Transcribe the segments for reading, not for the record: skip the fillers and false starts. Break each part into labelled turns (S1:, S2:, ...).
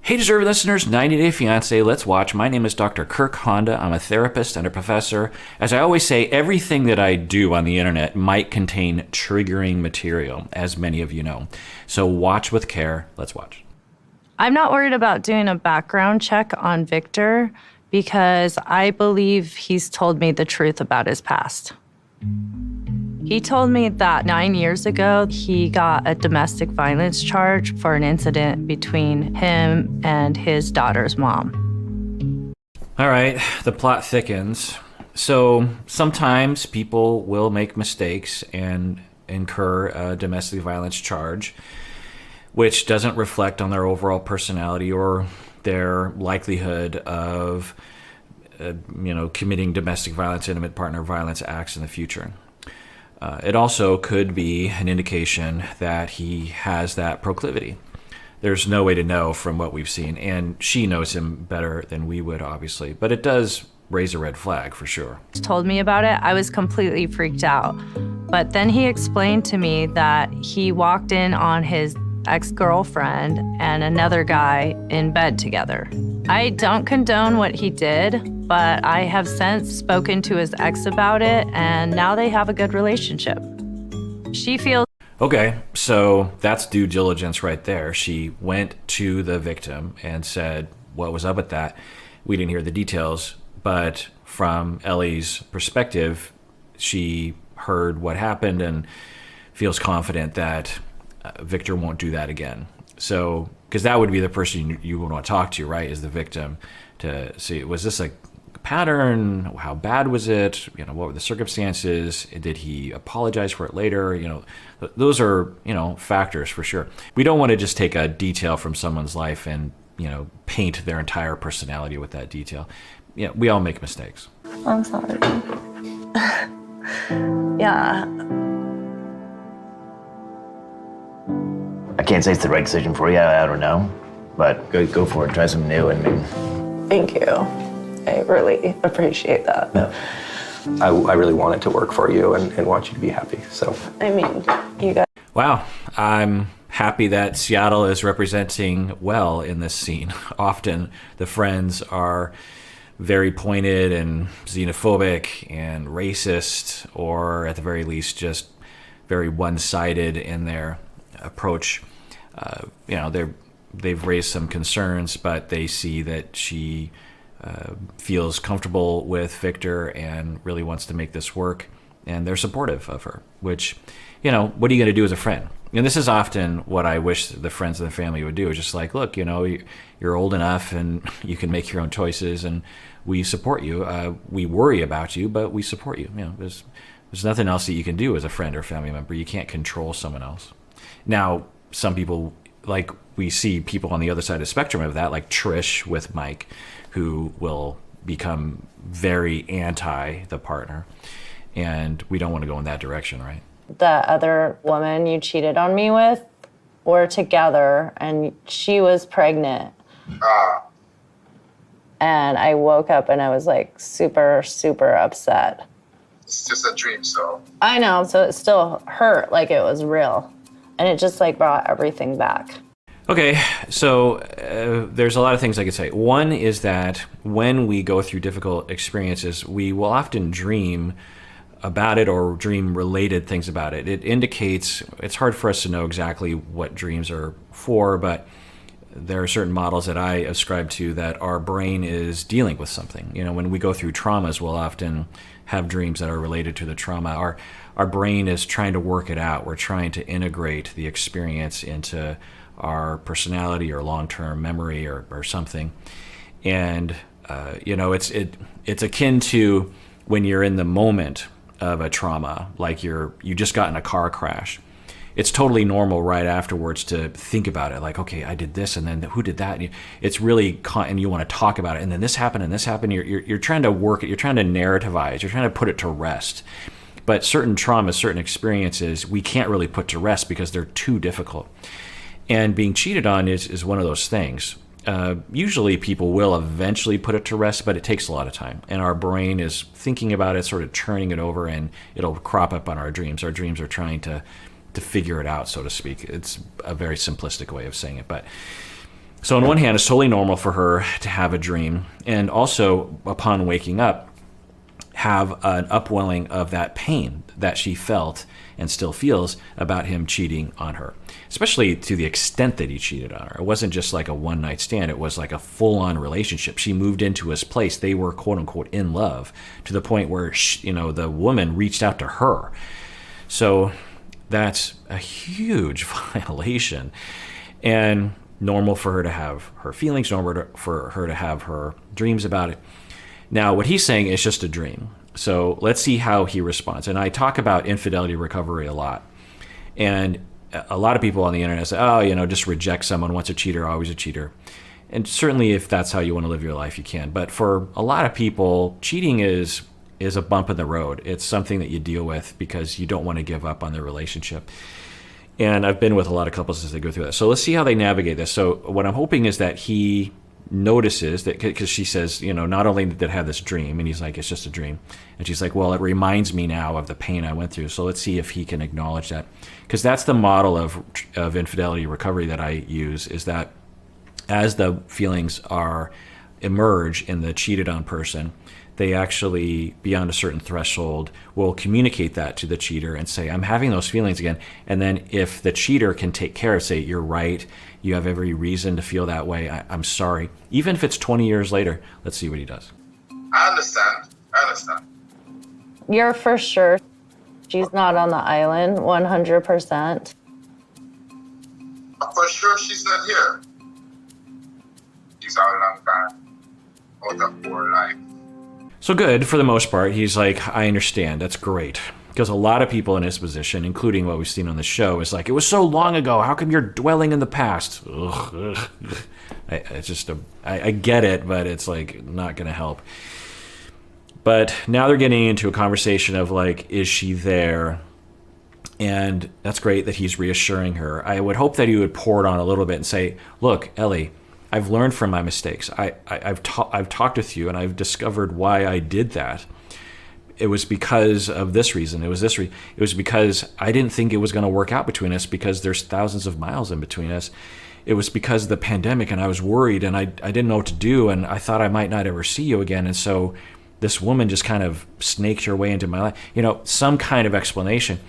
S1: Hey, deserving listeners, 90 Day Fiancé, let's watch. My name is Dr. Kirk Honda. I'm a therapist and a professor. As I always say, everything that I do on the internet might contain triggering material, as many of you know. So watch with care. Let's watch.
S2: I'm not worried about doing a background check on Victor because I believe he's told me the truth about his past. He told me that 9 years ago, he got a domestic violence charge for an incident between him and his daughter's mom.
S1: All right, the plot thickens. So sometimes people will make mistakes and incur a domestic violence charge, which doesn't reflect on their overall personality or their likelihood of committing domestic violence, intimate partner violence acts in the future. It also could be an indication that he has that proclivity. There's no way to know from what we've seen, and she knows him better than we would, obviously, but it does raise a red flag for sure.
S2: He told me about it. I was completely freaked out. But then he explained to me that he walked in on his ex-girlfriend and another guy in bed together. I don't condone what he did, but I have since spoken to his ex about it, and now they have a good relationship. She feels...
S1: Okay, so that's due diligence right there. She went to the victim and said what was up with that. We didn't hear the details, but from Ellie's perspective, she heard what happened and feels confident that Victor won't do that again. So, because that would be the person you would want to talk to, right, is the victim, to see, was this a pattern? How bad was it? What were the circumstances? Did he apologize for it later? Those are, factors for sure. We don't want to just take a detail from someone's life and, paint their entire personality with that detail. We all make mistakes.
S3: I'm sorry. Yeah.
S4: I can't say it's the right decision for you. I don't know, but go for it. Try something new.
S3: Thank you. I really appreciate that.
S4: No.
S5: I really want it to work for you and want you to be happy. So
S3: I mean, you guys.
S1: Wow, I'm happy that Seattle is representing well in this scene. Often the friends are very pointed and xenophobic and racist, or at the very least just very one-sided in their approach. They've raised some concerns, but they see that she feels comfortable with Victor and really wants to make this work, and they're supportive of her, which, what are you going to do as a friend? And this is often what I wish the friends and the family would do, is just like, look, you're old enough and you can make your own choices, and we support you. We worry about you, but we support you. There's nothing else that you can do as a friend or family member. You can't control someone else. Now, some people, like we see people on the other side of the spectrum of that, like Trish with Mike, who will become very anti the partner. And we don't want to go in that direction, right?
S2: The other woman you cheated on me with were together, and she was pregnant. And I woke up and I was like super, super upset.
S6: It's just a dream, so.
S2: I know, so it still hurt like it was real. And it just brought everything back.
S1: Okay, so there's a lot of things I could say. One is that when we go through difficult experiences, we will often dream about it or dream related things about it. It indicates, it's hard for us to know exactly what dreams are for, but there are certain models that I ascribe to that our brain is dealing with something. When we go through traumas, we'll often have dreams that are related to the trauma. Our brain is trying to work it out. We're trying to integrate the experience into our personality or long-term memory or something. And, it's akin to when you're in the moment of a trauma, like you just got in a car crash. It's totally normal right afterwards to think about it, like, okay, I did this, and then who did that? And it's really, and you want to talk about it, and then this happened, and this happened. You're trying to work it, you're trying to narrativize, you're trying to put it to rest. But certain traumas, certain experiences, we can't really put to rest because they're too difficult. And being cheated on is one of those things. Usually people will eventually put it to rest, but it takes a lot of time. And our brain is thinking about it, sort of churning it over, and it'll crop up on our dreams. Our dreams are trying to figure it out, so to speak. It's a very simplistic way of saying it. But So on one hand, it's totally normal for her to have a dream, and also upon waking up, have an upwelling of that pain that she felt and still feels about him cheating on her, especially to the extent that he cheated on her. It wasn't just like a one-night stand. It was like a full-on relationship. She moved into his place. They were, quote-unquote, in love to the point where, the woman reached out to her. So that's a huge violation. And normal for her to have her feelings, normal for her to have her dreams about it. Now, what he's saying is just a dream. So let's see how he responds. And I talk about infidelity recovery a lot. And a lot of people on the internet say, just reject someone. Once a cheater, always a cheater. And certainly if that's how you want to live your life, you can. But for a lot of people, cheating is a bump in the road. It's something that you deal with because you don't want to give up on the relationship. And I've been with a lot of couples as they go through that. So let's see how they navigate this. So what I'm hoping is that he notices that, because she says, not only did I have this dream, and he's like, it's just a dream. And she's like, well, it reminds me now of the pain I went through. So let's see if he can acknowledge that. Because that's the model of infidelity recovery that I use, is that as the feelings emerge in the cheated on person, they actually, beyond a certain threshold, will communicate that to the cheater and say, I'm having those feelings again. And then if the cheater can take care of, say, you're right, you have every reason to feel that way, I'm sorry. Even if it's 20 years later, let's see what he does.
S6: I understand.
S3: You're for sure she's not on the island 100%.
S6: For sure she's not here. She's out a long time. Out of poor life.
S1: So good, for the most part. He's like, I understand. That's great. Because a lot of people in his position, including what we've seen on the show, is like, it was so long ago. How come you're dwelling in the past? Ugh. I get it, but it's like not going to help. But now they're getting into a conversation of like, is she there? And that's great that he's reassuring her. I would hope that he would pour it on a little bit and say, look, Ellie, I've learned from my mistakes. I've talked with you, and I've discovered why I did that. It was because of this reason. It was because I didn't think it was going to work out between us, because there's thousands of miles in between us. It was because of the pandemic, and I was worried, and I didn't know what to do, and I thought I might not ever see you again. And so this woman just kind of snaked her way into my life. Some kind of explanation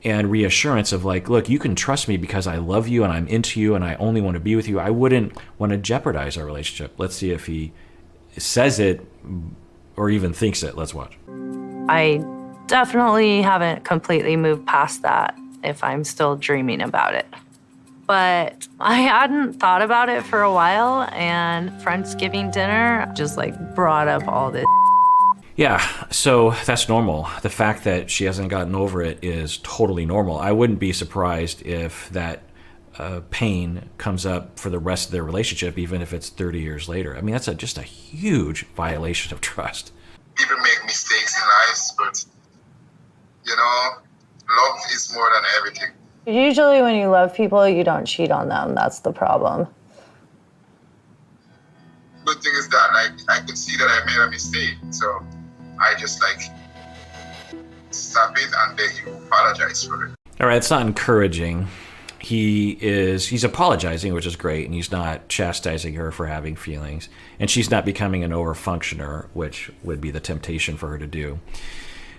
S1: and reassurance of like, look, you can trust me because I love you and I'm into you and I only want to be with you. I wouldn't want to jeopardize our relationship. Let's see if he says it or even thinks it. Let's watch.
S2: I definitely haven't completely moved past that if I'm still dreaming about it. But I hadn't thought about it for a while, and Friendsgiving Dinner just brought up all this.
S1: Yeah, so that's normal. The fact that she hasn't gotten over it is totally normal. I wouldn't be surprised if that pain comes up for the rest of their relationship, even if it's 30 years later. I mean, that's just a huge violation of trust.
S6: People make mistakes in life, but, love is more than everything.
S3: Usually when you love people, you don't cheat on them. That's the problem.
S6: Good thing is that I could see that I made a mistake, so I just stop it and then you apologize for it.
S1: All right, it's not encouraging. He's apologizing, which is great, and he's not chastising her for having feelings, and she's not becoming an overfunctioner, which would be the temptation for her to do.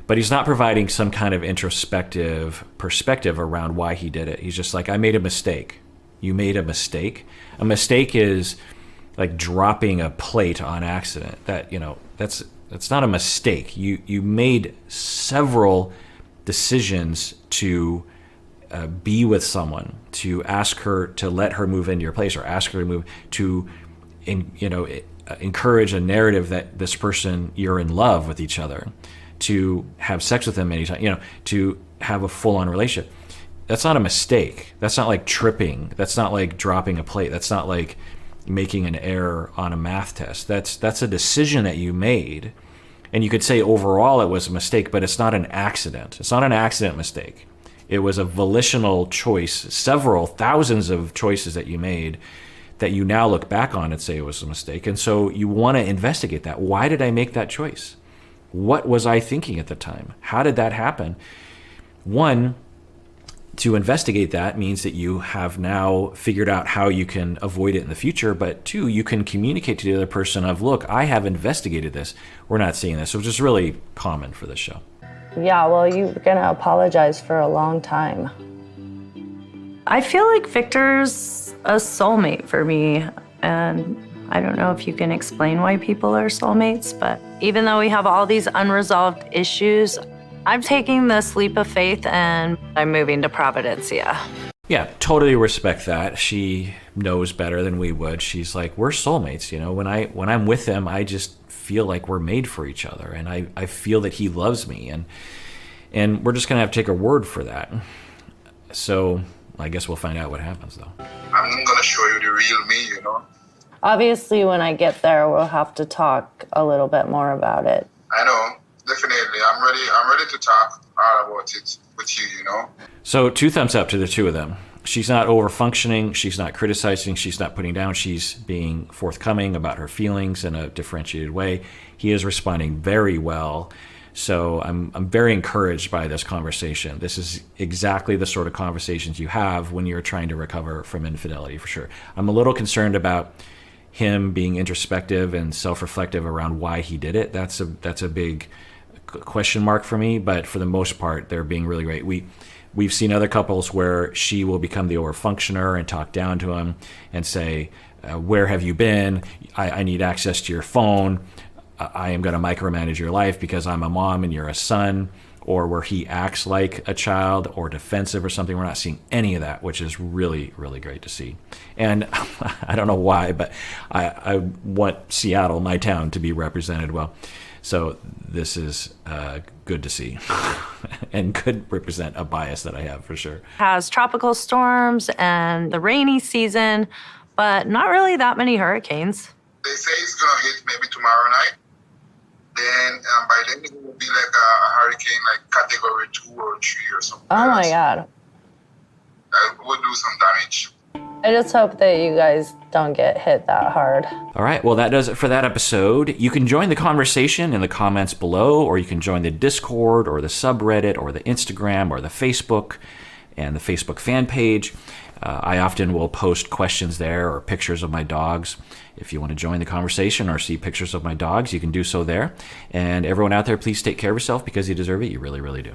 S1: But he's not providing some kind of introspective perspective around why he did it. He's just like, I made a mistake. You made a mistake? A mistake is like dropping a plate on accident. That's not a mistake. You made several decisions to be with someone, to ask her to let her move into your place, or ask her to move, to encourage a narrative that this person, you're in love with each other, to have sex with them anytime, to have a full-on relationship. That's not a mistake. That's not like tripping. That's not like dropping a plate. That's not like making an error on a math test. That's a decision that you made. And you could say overall it was a mistake, but it's not an accident. It's not an accident mistake. It was a volitional choice, several thousands of choices that you made that you now look back on and say it was a mistake. And so you want to investigate that. Why did I make that choice? What was I thinking at the time? How did that happen? One, to investigate that means that you have now figured out how you can avoid it in the future, but two, you can communicate to the other person of, look, I have investigated this. We're not seeing this, which is really common for this show.
S3: Yeah, well, you're gonna apologize for a long time.
S2: I feel like Victor's a soulmate for me, and I don't know if you can explain why people are soulmates, but even though we have all these unresolved issues, I'm taking this leap of faith and I'm moving to Providencia.
S1: Yeah, totally respect that. She knows better than we would. She's like, we're soulmates, you know. When I'm with him, I just feel like we're made for each other, and I feel that he loves me, and we're just gonna have to take her word for that. So I guess we'll find out what happens, though.
S6: I'm gonna show you the real me, you know.
S3: Obviously, when I get there, we'll have to talk a little bit more about it.
S6: I know, definitely. I'm ready to talk all about it with you, you know.
S1: So 2 thumbs up to the two of them. She's not over functioning. She's not criticizing. She's not putting down. She's being forthcoming about her feelings in a differentiated way. He is responding very well. So I'm very encouraged by this conversation. This is exactly the sort of conversations you have when you're trying to recover from infidelity, for sure. I'm a little concerned about him being introspective and self-reflective around why he did it. That's a big question mark for me, but for the most part, they're being really great. We've seen other couples where she will become the overfunctioner and talk down to him and say, where have you been? I need access to your phone. I am going to micromanage your life because I'm a mom and you're a son, or where he acts like a child or defensive or something. We're not seeing any of that, which is really, really great to see. And I don't know why, but I want Seattle, my town, to be represented well. So this is good to see and could represent a bias that I have for sure.
S2: Has tropical storms and the rainy season, but not really that many hurricanes.
S6: They say it's gonna hit maybe tomorrow night. Then by then it will be like a hurricane, like category 2 or 3 or something.
S3: Oh my God.
S6: That will do some damage.
S3: I just hope that you guys don't get hit that hard.
S1: All right, well, that does it for that episode. You can join the conversation in the comments below, or you can join the Discord or the subreddit or the Instagram or the Facebook and the Facebook fan page. I often will post questions there or pictures of my dogs. If you want to join the conversation or see pictures of my dogs, you can do so there. And everyone out there, please take care of yourself because you deserve it. You really, really do.